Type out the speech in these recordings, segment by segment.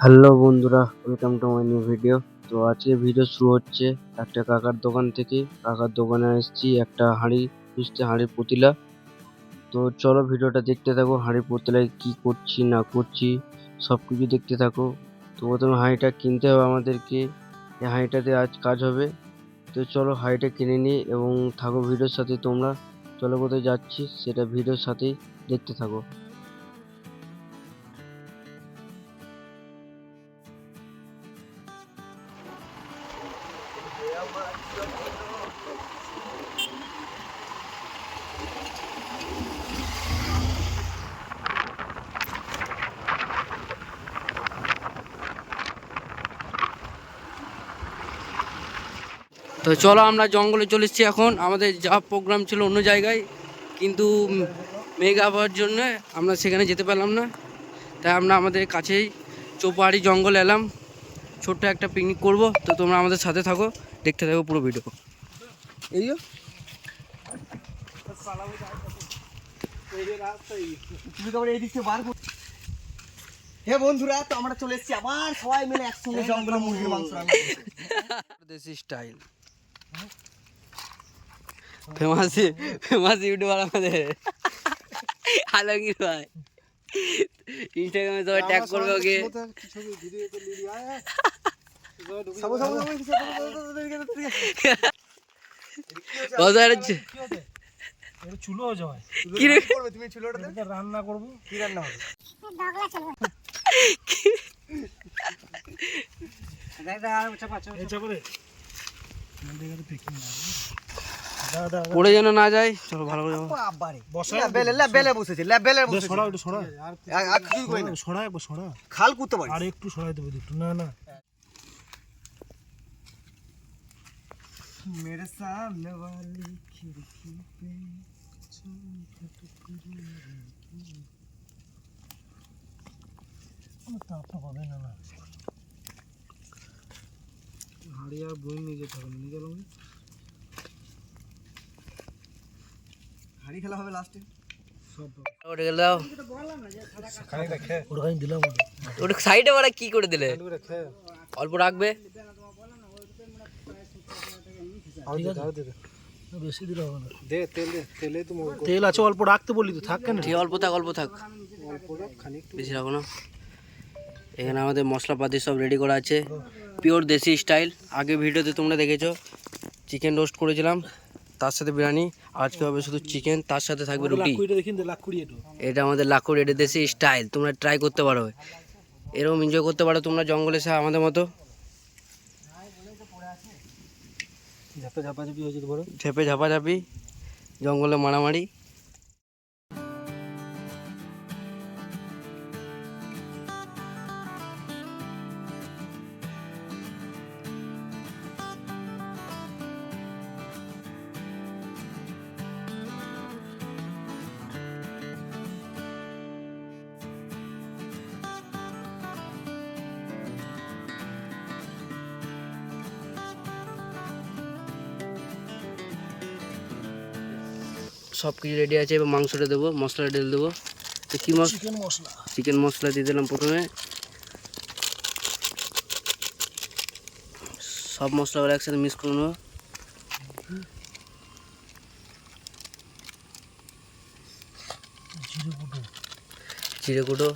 Hello বন্ধুরা, welcome to my new video. তো আজকে ভিডিও শুরু হচ্ছে একটা কাকার দোকান থেকে। কাকার দোকানে এসেছি একটা হাঁড়ি খুঁজতে, হাঁড়ির পুতিলা। তো চলো ভিডিওটা দেখতে থাকো, হাঁড়ির পুতিলায় কি করছি না করছি সবকিছু দেখতে থাকো। তো প্রথমে হাঁড়িটা কিনতে হবে আমাদেরকে, এই হাঁড়িটাতে আজ কাজ হবে। তো চলো হাঁড়িটা কিনে নিই এবং থাকো ভিডিওর সাথে তোমরা। চলো কোথায় যাচ্ছি সেটা ভিডিওর সাথেই দেখতে থাকো। তো চলো আমরা জঙ্গলে চলে এসেছি এখন। আমাদের যা প্রোগ্রাম ছিল অন্য জায়গায়, কিন্তু মেঘ আবহাওয়ার জন্য আমরা সেখানে যেতে পারলাম না। তাই আমরা আমাদের কাছেই চৌপাহাড়ি জঙ্গলে এলাম, ছোট্ট একটা পিকনিক করব। তো তোমরা আমাদের সাথে থাকো, দেখতে থাকো পুরো ভিডিও। এই হে বন্ধুরা, তো আমরা চলে এসেছি আবার সবাই মিলে একসঙ্গে জঙ্গলে মুরগির মাংস রান্না করতে। দেশি স্টাইল, ফেমাস ফেমাস ইউটিউবার আমাদের আলমগীর ভাই। ইনস্টাগ্রামে সবাই ট্যাগ করবে ওকে। চুলো জয় কি রে করবে তুমি? চুলোটাতে রান্না করবো। কি রান্না হবে? পড়ে যেন না যায়। চলো ভালো করে বেলে বসেছে, বেলে বসেছে। খাল কুততে পারি। আর একটু সরাই দেবো একটু। না না मेरे सामने वाली खिड़की पे তাপটা পাবে না না হাড়ি আর বই নিয়ে যেতে হবে। নিয়ে গেল হাড়ি খেলা হবে লাস্টে। সব ওটা দাও, খাই রেখে ওটা খাই দিলাম। ওটা সাইডে ওরা কি করে দিলে? রেখে অল্প রাখবে। বেশি দিলে হবে না। দে তেল, দে তেলে তো তেল আছে অল্প রাখতে বললি তো। থাক কেন? ঠিক, অল্প থাক অল্প থাক, অল্প রাখ, খানিক বেশি রাখো না। এখানে আমাদের মশলাপাতি সব রেডি করা আছে, পিওর দেশি স্টাইল। আগে ভিডিওতে তোমরা দেখেছো চিকেন রোস্ট করেছিলাম, তার সাথে বিরিয়ানি। আজকে হবে শুধু চিকেন, তার সাথে থাকবে রুটি। দেখিন লাকুড়ি একটু। এটা আমাদের লাকুড়ি, এটা দেশি স্টাইল। তোমরা ট্রাই করতে পারো, এরকম এনজয় করতে পারো তোমরা জঙ্গলে এসে আমাদের মতো। ঝাপা ঝাপাঝাপি হয়ে যেতে পারো। ঝেপে ঝাপাঝাপি, জঙ্গলে মারামারি। সব কিছু রেডি আছে, এবার মাংসটা দেবো, মশলাটা ঢেলে দেবো। তো কী মশলা? চিকেন মশলা। চিকেন মশলা দিয়ে দিলাম প্রথমে। সব মশলাগুলো একসাথে মিক্স করে নেবো। জিরে গুঁড়ো,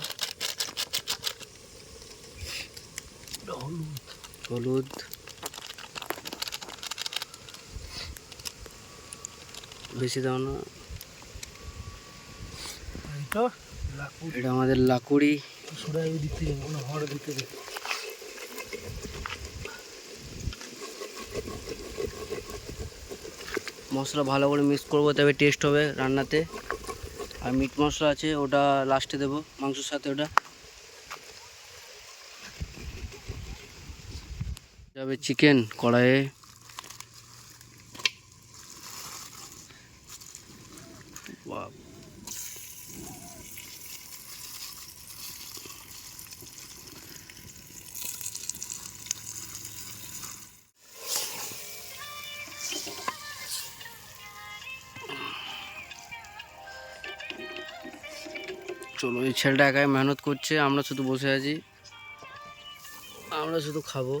হলুদ, বেশি দাও না। এটা আমাদের লাকুড়ি। দিতে যাবো দিতে যাবো। মশলা ভালো করে মিক্স করবো, তবে টেস্ট হবে রান্নাতে। আর মিট মশলা আছে, ওটা লাস্টে দেবো মাংসের সাথে। ওটা যাবে চিকেন কড়াইয়ে। চলো, এই ছেলেটা একাই মেহনত করছে, আমরা শুধু বসে আছি। আমরা শুধু খাবো।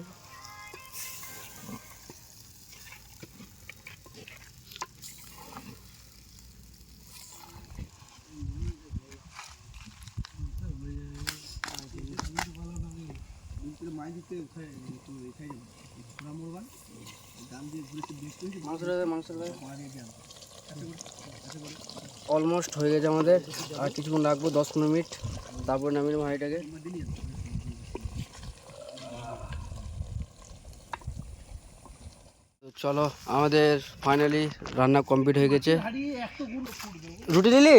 অলমোস্ট হয়ে গেছে আমাদের, আর কিছুক্ষণ রাখবো 10-15 মিনিট, তারপর নামিয়ে নেবো হাঁড়িটাকে। তো চলো, আমাদের ফাইনালি রান্না কমপ্লিট হয়ে গেছে। রুটি নিলি?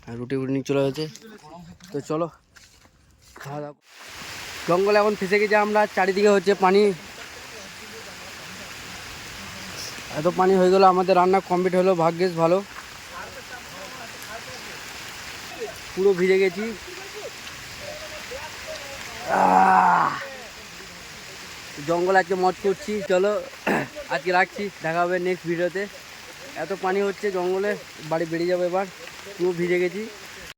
হ্যাঁ, রুটি নিয়ে চলে গেছে। তো চলো খাওয়া দাওয়া। জঙ্গলে এখন ফেসে গেছে আমরা, চারিদিকে হচ্ছে পানি, এত পানি হয়ে গেল। আমাদের রান্না কমপ্লিট হলো, ভাগ্যেস ভালো, পুরো ভিজে গেছি। জঙ্গল আজকে মজ করছি। চলো আজকে রাখছি, দেখা হবে নেক্সট ভিডিওতে। এত পানি হচ্ছে জঙ্গলে, বাড়ি বেরিয়ে যাবো এবার, পুরো ভিজে গেছি।